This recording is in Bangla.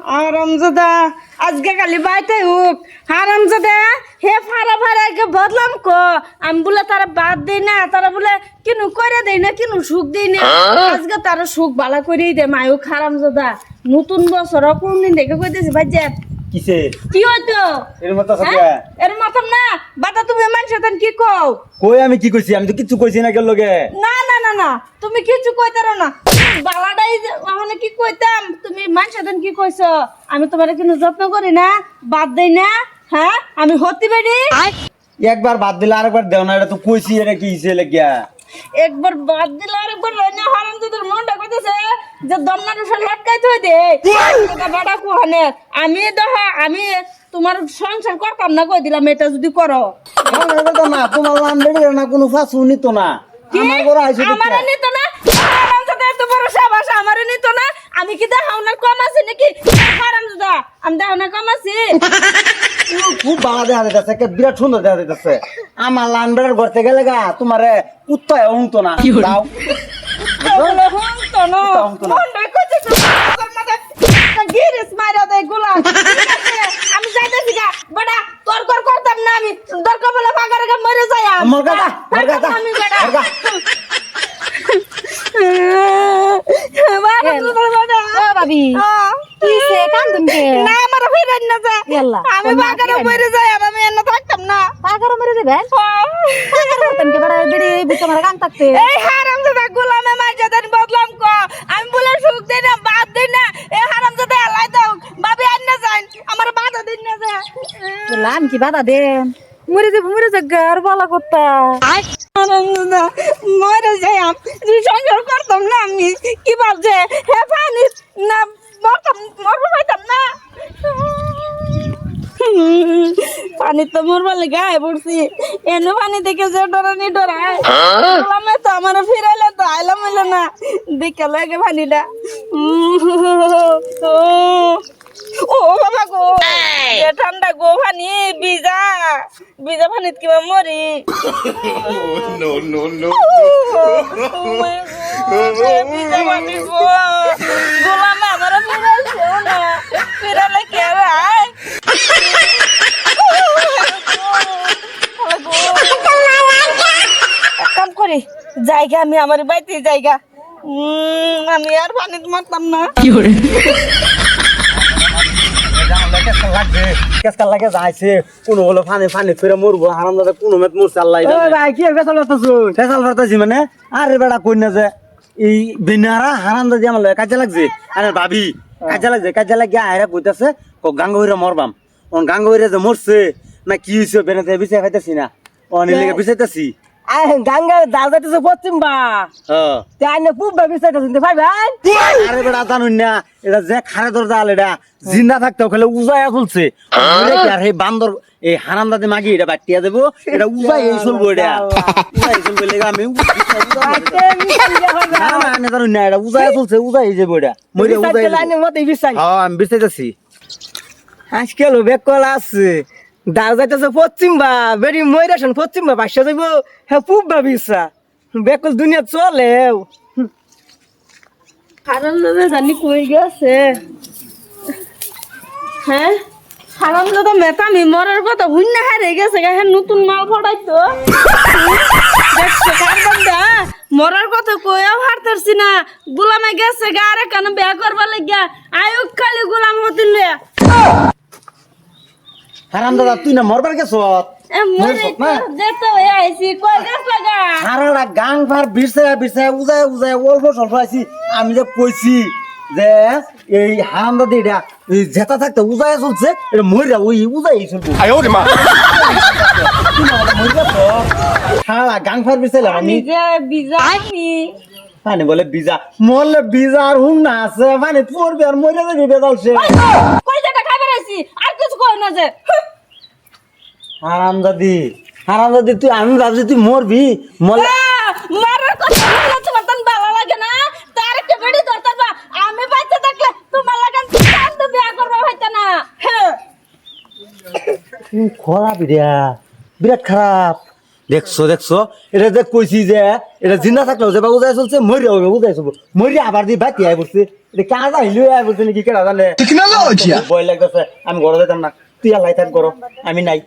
আরামজাদা আজকে কালি বাইতে হোক হারামজাদা হে ফারা ফারাকে বদলাম কো আমি বলে তারা বাদ দেই না তারা বলে কিনু করে দেই না কিনু সুখ দেই না আজকে তারা সুখ বালা করেই দে মায়ুক হারামজাদা নতুন বছর কোন দিন দেখে কইতেছি ভাইজা কিসে কি হইতো এর মতো সত্যি এর মাথাম না বাতা তুমি মানুষের কি কও কই আমি কি কইছি আমি তো কিছু কইছি না কেন লগে না না না না তুমি কিছু কইতারো না বালাডাই মানে কি কইতাম তুমি মানুষের কি কইছো আমি তোমারে কিন্তু যত্ন করি না বাদ দেই না হ্যাঁ আমি হতি বেরি একবার বাদ দিলে আরেকবার দেও না এটা তো কইছি এটা কি হিসে লাগিয়া একবার বাদ দিলে আরেকবার রাইনা হারাম তোদের মনটা কইতেছে যে দমনার উঠে লটকাই থই দে এটা বড় কোহানে আমি দেখা আমি তোমার সংসার করতাম না কই দিলাম এটা যদি করো না তোমার লান্ডের না কোনো ফাঁসু নিত না আমার বড় আইছো আমারে নিত না হারাম তোদের এত বড় সাবাস আমারে নিত না আমি কি দেখাও না কম আছে নাকি হারাম দাদা আমি দেখাও না কম আছে খুব ভালো দেখা যাচ্ছে একটা বিরাট সুন্দর দেখা যাচ্ছে আমার লান্ডের ঘরতে গেলে গা তোমারে কুত্তায় হুঁতো না দাও তো না মনটা কইতেছে তোর মাথা গিরিস মাইরা দেয় গোলা আমি যাইতেছি গা বড়া তোর করতাম না আমি দরকার বলে পাগারে মরে যাই আমার গাদা আমি বড়া ভাবি কিসে কান্দুন কে না আমার ফিরান না যা ইয়াল্লা আমি পাগারে মরে যাই আমি এনে থাকতাম না পাগার মরে যাবেন পাগার মরতেন কে বড় বেড়ি বুঝতে মারা কান থাকতে এই হারামজাদা গোলামে মাইজাদান বদলাম কো আমি বলে সুখ দেই না বাদ দেই না এই হারামজাদা আলাই দাও ভাবি আন না যান আমার বাধা দিন না যা বললাম কি বাধা দেন মরে যাব আর বলা করতা হারামজাদা মরে যাই আমি সংসার করতাম না আমি কি ভাবছে হে পানি না মরবো পাইতাম না পানি তো মরবার লেগে আয় পড়ছি এনে পানি দেখে যে ডরানি ডরায় আমি তো আমার ফিরাইলে তো আইলাম এলো না দেখে লাগে পানিটা ও বাবা গো এ ঠান্ডা গো পানি ভিজা ভিজা পানিত কিবা মরি no, no, no. ভিজা পানি গো গোলামে আমার ফিরাইছে না ফিরালে কে আয় কাম করি জায়গা আমি আমার বাড়িতে জায়গা আমি আর পানিতে মারতাম না কেসকাল লাগে যাইছে কোন হলো ফানি ফানি ফিরে মরবো হারাম দাদা কোন মেত মরছে আল্লাহ ভাই কি ফেসাল করতেছো ফেসাল করতেছি মানে আরে বেটা কই না যে এই বিনারা হারাম দাদি আমার কাজে লাগছে আরে ভাবি কাজে লাগে আয়রা কইতাছে গাঙ্গহইরা মরবাম অন গাঙ্গহইরা যে মরছে না কি হইছে বেনাতে বিছাই খাইতাছি না অন এলাকা বিছাইতাছি গাঙ্গা দাল যাইতেছে পশ্চিম বা তাই না খুব ভাবিছে ভাই ভাই আরে বেটা জানুন না এটা যে খারে দর জাল এটা জিন্দা থাকতে ওখানে উজায়া চলছে আর এই বান্দর এই হারাম দাদি মাগি এটা বাটিয়া দেবো এটা উজাই এই চলবো এটা উজাই চলবে লেগে আমি জানুন না এটা উজায়া চলছে উজাই যাবো এটা মরে উজাই হ্যাঁ আমি বিছাইতেছি আজকাল বেকল আছে দাও যাইতেছে পশ্চিম বা বেরি ময়রাসন পশ্চিম বা বাসা যাইব হ্যাঁ খুব ভাবিসা বেকল দুনিয়া চলে হারাম দাদা জানি কই গেছে হ্যাঁ হারাম দাদা মেতামি মরার কথা হুন্না হারে গেছে হ্যাঁ নতুন মাল ফড়াইতো দেখছো কারবান্দা মরার কথা কইও হারতারছি না গোলামে গেছে গা আরে কেন বিয়া করবার লাগিয়া আয়ুক খালি গোলাম হতিন রে হারাম দাদা তুই না মরবার গেছ সারাটা গাং ফার বিরসায় উজায় অল্প স্বল্প আছি আমি যে কইছি যে এই হারাম দাদি এটা জেতা থাকতে উজায় চলছে এটা মরিয়া ওই উজাই চলবে সারা গাং ফার বিরসাইলাম আমি পানি বলে বিজা মরলে বিজা আর হুম না আছে পানি পড়বে আর মরিয়া যাবে বেদালছে আর কিছু কই না যে হারাম দাদি তুই আমি ভাবছি তুই মরবি মরলে মারার কথা বললে তোমার তখন ভালো লাগে না তার একটা বেড়ি দরকার বা আমি বাইতে থাকলে তোমার লাগান কান্দ বিয়া করবা হইতা না খারাপ বিরাট খারাপ দেখছো দেখছো এটা যে কইছি যে এটা জিন্দা থাকলেও যে বুঝাই চলছে মরিয়া হবে বুঝাই চলবো মরিয়া আবার দিয়ে বাতি আই পড়ছে এটা কাজ আইলো আই পড়ছে নাকি কেডা জানে ভয় লাগতেছে আমি ঘরে যেতাম না তুই আল্লাহ থাক করো আমি নাই